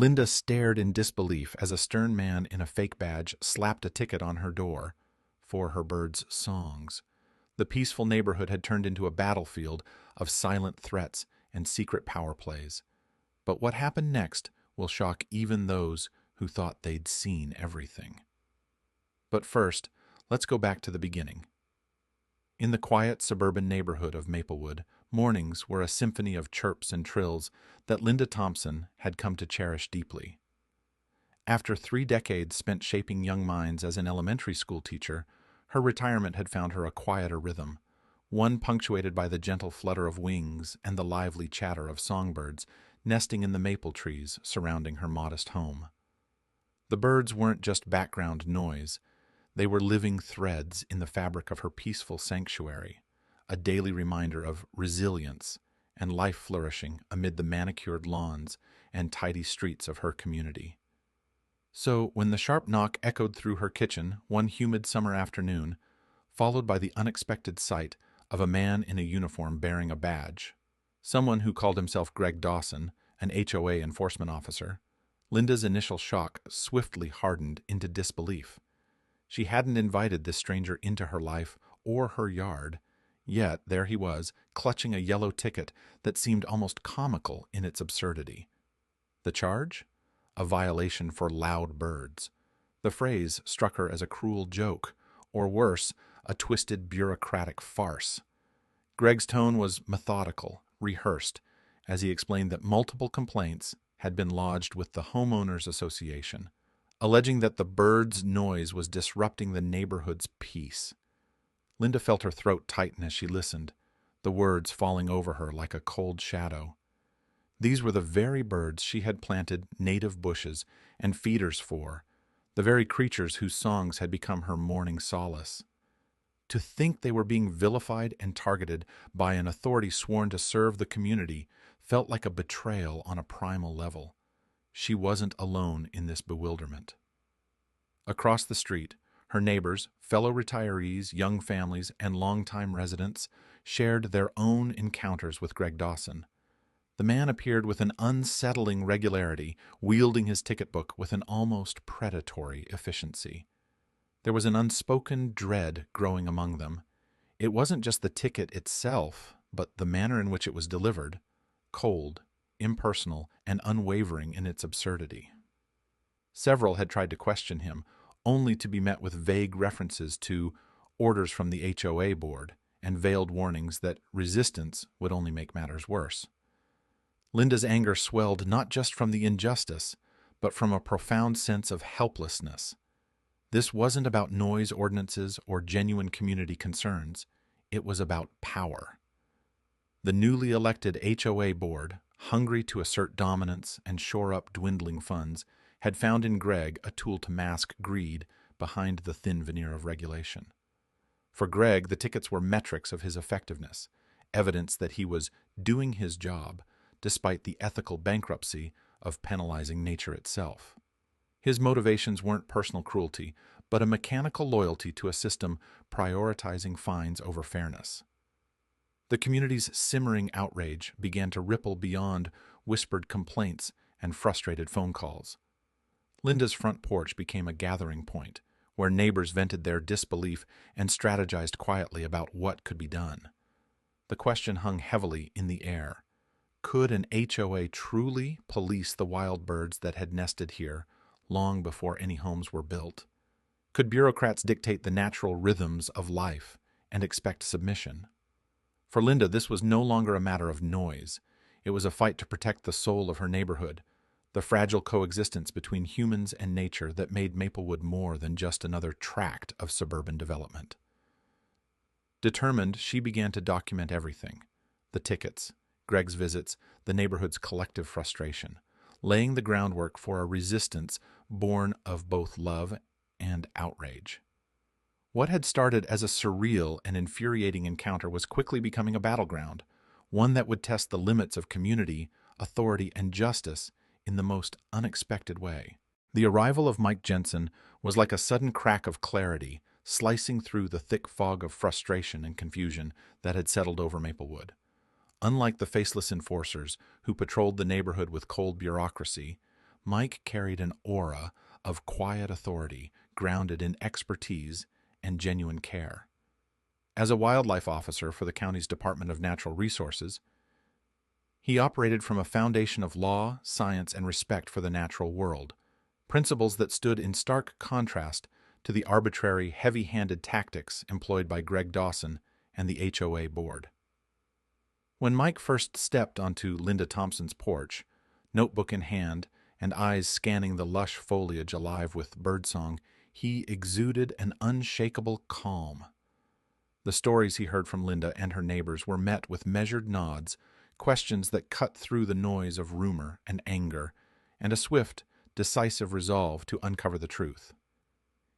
Linda stared in disbelief as a stern man in a fake badge slapped a ticket on her door for her bird's songs. The peaceful neighborhood had turned into a battlefield of silent threats and secret power plays. But what happened next will shock even those who thought they'd seen everything. But first, let's go back to the beginning. In the quiet suburban neighborhood of Maplewood, mornings were a symphony of chirps and trills that Linda Thompson had come to cherish deeply. After 3 decades spent shaping young minds as an elementary school teacher, her retirement had found her a quieter rhythm, one punctuated by the gentle flutter of wings and the lively chatter of songbirds nesting in the maple trees surrounding her modest home. The birds weren't just background noise, they were living threads in the fabric of her peaceful sanctuary, a daily reminder of resilience and life flourishing amid the manicured lawns and tidy streets of her community. So, when the sharp knock echoed through her kitchen one humid summer afternoon, followed by the unexpected sight of a man in a uniform bearing a badge, someone who called himself Greg Dawson, an HOA enforcement officer, Linda's initial shock swiftly hardened into disbelief. She hadn't invited this stranger into her life or her yard, yet there he was, clutching a yellow ticket that seemed almost comical in its absurdity. The charge? A violation for loud birds. The phrase struck her as a cruel joke, or worse, a twisted bureaucratic farce. Greg's tone was methodical, rehearsed, as he explained that multiple complaints had been lodged with the Homeowners Association, alleging that the birds' noise was disrupting the neighborhood's peace. Linda felt her throat tighten as she listened, the words falling over her like a cold shadow. These were the very birds she had planted native bushes and feeders for, the very creatures whose songs had become her morning solace. To think they were being vilified and targeted by an authority sworn to serve the community felt like a betrayal on a primal level. She wasn't alone in this bewilderment. Across the street, her neighbors, fellow retirees, young families, and longtime residents shared their own encounters with Greg Dawson. The man appeared with an unsettling regularity, wielding his ticket book with an almost predatory efficiency. There was an unspoken dread growing among them. It wasn't just the ticket itself, but the manner in which it was delivered, cold, impersonal, and unwavering in its absurdity. Several had tried to question him, only to be met with vague references to orders from the HOA board and veiled warnings that resistance would only make matters worse. Linda's anger swelled not just from the injustice, but from a profound sense of helplessness. This wasn't about noise ordinances or genuine community concerns. It was about power. The newly elected HOA board, hungry to assert dominance and shore up dwindling funds, had found in Greg a tool to mask greed behind the thin veneer of regulation. For Greg, the tickets were metrics of his effectiveness, evidence that he was doing his job, despite the ethical bankruptcy of penalizing nature itself. His motivations weren't personal cruelty, but a mechanical loyalty to a system prioritizing fines over fairness. The community's simmering outrage began to ripple beyond whispered complaints and frustrated phone calls. Linda's front porch became a gathering point, where neighbors vented their disbelief and strategized quietly about what could be done. The question hung heavily in the air. Could an HOA truly police the wild birds that had nested here long before any homes were built? Could bureaucrats dictate the natural rhythms of life and expect submission? For Linda, this was no longer a matter of noise. It was a fight to protect the soul of her neighborhood, the fragile coexistence between humans and nature that made Maplewood more than just another tract of suburban development. Determined, she began to document everything: the tickets, Greg's visits, the neighborhood's collective frustration, laying the groundwork for a resistance born of both love and outrage. What had started as a surreal and infuriating encounter was quickly becoming a battleground, one that would test the limits of community, authority, and justice in the most unexpected way. The arrival of Mike Jensen was like a sudden crack of clarity, slicing through the thick fog of frustration and confusion that had settled over Maplewood. Unlike the faceless enforcers who patrolled the neighborhood with cold bureaucracy, Mike carried an aura of quiet authority grounded in expertise and genuine care. As a wildlife officer for the county's Department of Natural Resources, he operated from a foundation of law, science, and respect for the natural world, principles that stood in stark contrast to the arbitrary, heavy-handed tactics employed by Greg Dawson and the HOA board. When Mike first stepped onto Linda Thompson's porch, notebook in hand and eyes scanning the lush foliage alive with birdsong, he exuded an unshakable calm. The stories he heard from Linda and her neighbors were met with measured nods, questions that cut through the noise of rumor and anger, and a swift, decisive resolve to uncover the truth.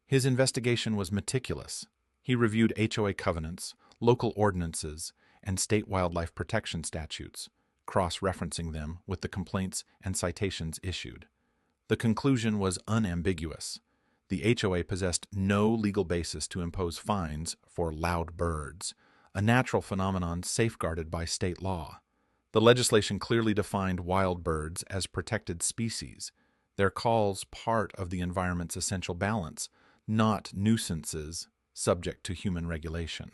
His investigation was meticulous. He reviewed HOA covenants, local ordinances, and state wildlife protection statutes, cross-referencing them with the complaints and citations issued. The conclusion was unambiguous. The HOA possessed no legal basis to impose fines for loud birds, a natural phenomenon safeguarded by state law. The legislation clearly defined wild birds as protected species, their calls part of the environment's essential balance, not nuisances subject to human regulation.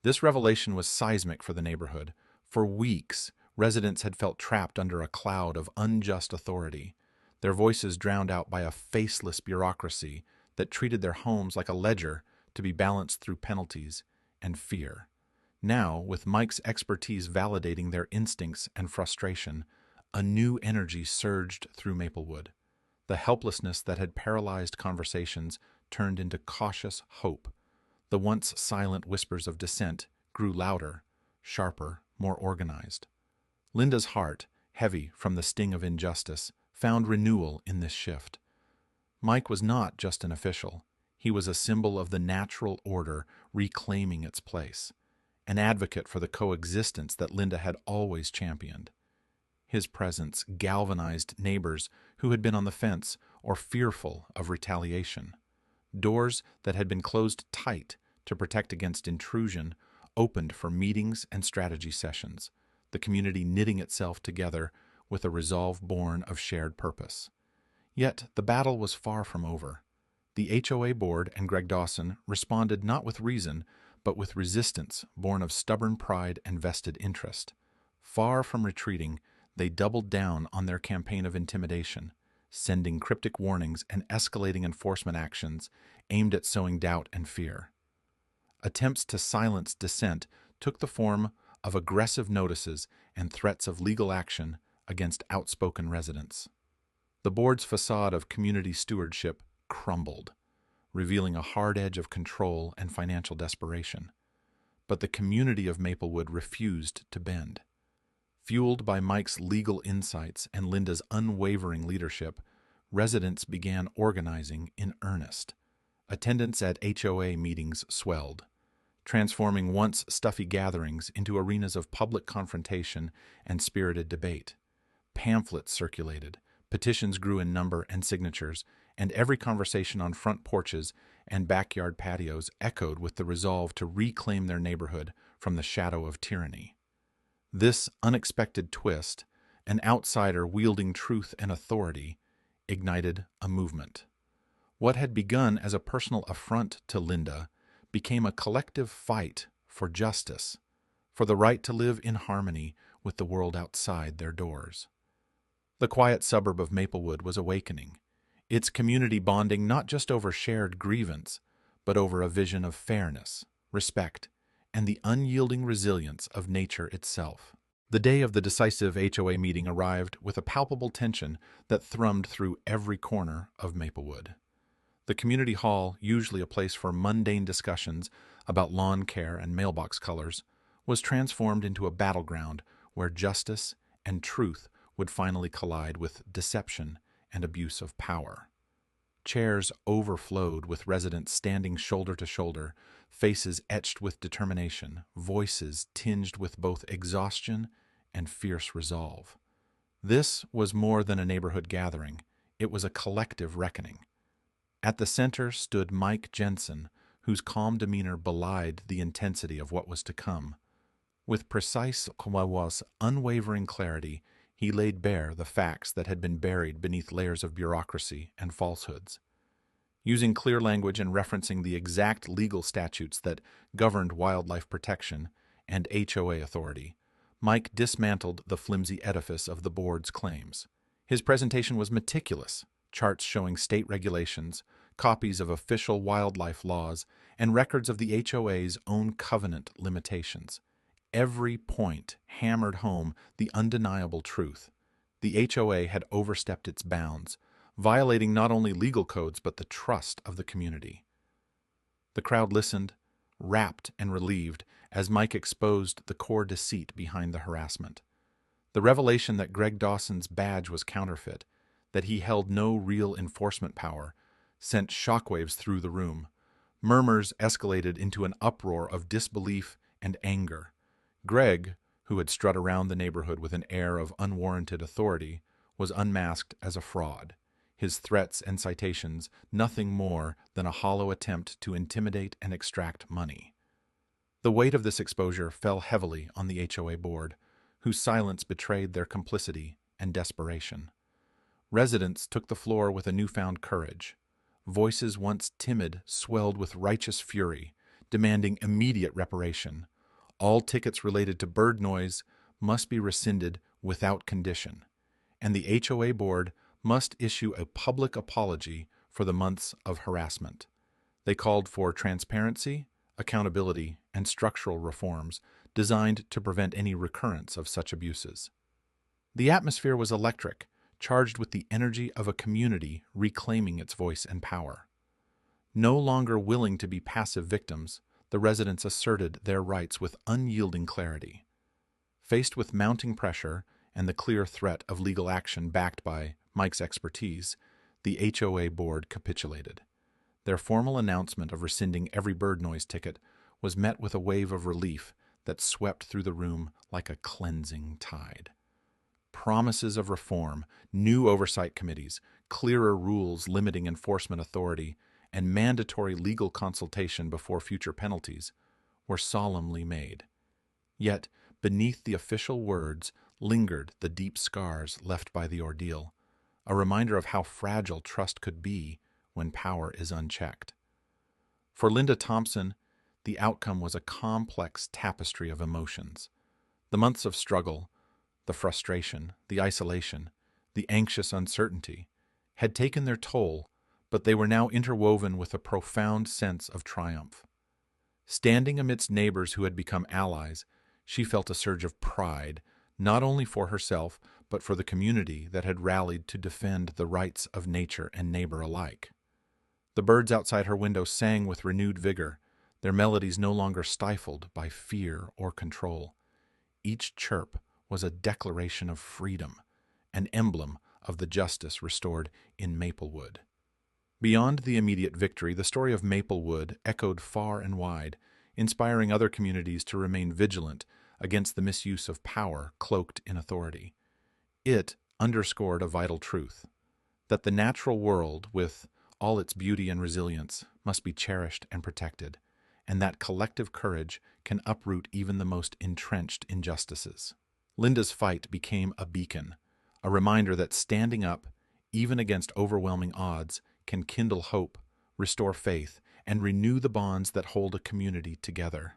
This revelation was seismic for the neighborhood. For weeks, residents had felt trapped under a cloud of unjust authority, their voices drowned out by a faceless bureaucracy that treated their homes like a ledger to be balanced through penalties and fear. Now, with Mike's expertise validating their instincts and frustration, a new energy surged through Maplewood. The helplessness that had paralyzed conversations turned into cautious hope. The once silent whispers of dissent grew louder, sharper, more organized. Linda's heart, heavy from the sting of injustice, found renewal in this shift. Mike was not just an official. He was a symbol of the natural order reclaiming its place, an advocate for the coexistence that Linda had always championed. His presence galvanized neighbors who had been on the fence or fearful of retaliation. Doors that had been closed tight to protect against intrusion opened for meetings and strategy sessions, the community knitting itself together with a resolve born of shared purpose. Yet the battle was far from over. The HOA board and Greg Dawson responded not with reason, but with resistance born of stubborn pride and vested interest. Far from retreating, they doubled down on their campaign of intimidation, sending cryptic warnings and escalating enforcement actions aimed at sowing doubt and fear. Attempts to silence dissent took the form of aggressive notices and threats of legal action against outspoken residents. The board's facade of community stewardship crumbled, revealing a hard edge of control and financial desperation. But the community of Maplewood refused to bend. Fueled by Mike's legal insights and Linda's unwavering leadership, residents began organizing in earnest. Attendance at HOA meetings swelled, transforming once stuffy gatherings into arenas of public confrontation and spirited debate. Pamphlets circulated, petitions grew in number and signatures, and every conversation on front porches and backyard patios echoed with the resolve to reclaim their neighborhood from the shadow of tyranny. This unexpected twist, an outsider wielding truth and authority, ignited a movement. What had begun as a personal affront to Linda became a collective fight for justice, for the right to live in harmony with the world outside their doors. The quiet suburb of Maplewood was awakening, its community bonding not just over shared grievance, but over a vision of fairness, respect, and the unyielding resilience of nature itself. The day of the decisive HOA meeting arrived with a palpable tension that thrummed through every corner of Maplewood. The community hall, usually a place for mundane discussions about lawn care and mailbox colors, was transformed into a battleground where justice and truth would finally collide with deception and abuse of power. Chairs overflowed with residents standing shoulder to shoulder, faces etched with determination, voices tinged with both exhaustion and fierce resolve. This was more than a neighborhood gathering. It was a collective reckoning. At the center stood Mike Jensen, whose calm demeanor belied the intensity of what was to come. With precise, unwavering clarity, He laid bare the facts that had been buried beneath layers of bureaucracy and falsehoods. Using clear language and referencing the exact legal statutes that governed wildlife protection and HOA authority, Mike dismantled the flimsy edifice of the board's claims. His presentation was meticulous, charts showing state regulations, copies of official wildlife laws, and records of the HOA's own covenant limitations. Every point hammered home the undeniable truth. The HOA had overstepped its bounds, violating not only legal codes but the trust of the community. The crowd listened, rapt and relieved, as Mike exposed the core deceit behind the harassment. The revelation that Greg Dawson's badge was counterfeit, that he held no real enforcement power, sent shockwaves through the room. Murmurs escalated into an uproar of disbelief and anger. Greg, who had strut around the neighborhood with an air of unwarranted authority, was unmasked as a fraud. His threats and citations nothing more than a hollow attempt to intimidate and extract money. The weight of this exposure fell heavily on the HOA board, whose silence betrayed their complicity and desperation. Residents took the floor with a newfound courage. Voices once timid swelled with righteous fury, demanding immediate reparation. All tickets related to bird noise must be rescinded without condition, and the HOA board must issue a public apology for the months of harassment. They called for transparency, accountability, and structural reforms designed to prevent any recurrence of such abuses. The atmosphere was electric, charged with the energy of a community reclaiming its voice and power. No longer willing to be passive victims, the residents asserted their rights with unyielding clarity. Faced with mounting pressure and the clear threat of legal action backed by Mike's expertise, the HOA board capitulated. Their formal announcement of rescinding every bird noise ticket was met with a wave of relief that swept through the room like a cleansing tide. Promises of reform, new oversight committees, clearer rules limiting enforcement authority, and mandatory legal consultation before future penalties were solemnly made. Yet, beneath the official words lingered the deep scars left by the ordeal, a reminder of how fragile trust could be when power is unchecked. For Linda Thompson, the outcome was a complex tapestry of emotions. The months of struggle, the frustration, the isolation, the anxious uncertainty, had taken their toll, but they were now interwoven with a profound sense of triumph. Standing amidst neighbors who had become allies, she felt a surge of pride, not only for herself, but for the community that had rallied to defend the rights of nature and neighbor alike. The birds outside her window sang with renewed vigor, their melodies no longer stifled by fear or control. Each chirp was a declaration of freedom, an emblem of the justice restored in Maplewood. Beyond the immediate victory, the story of Maplewood echoed far and wide, inspiring other communities to remain vigilant against the misuse of power cloaked in authority. It underscored a vital truth, that the natural world, with all its beauty and resilience, must be cherished and protected, and that collective courage can uproot even the most entrenched injustices. Linda's fight became a beacon, a reminder that standing up, even against overwhelming odds, can kindle hope, restore faith, and renew the bonds that hold a community together.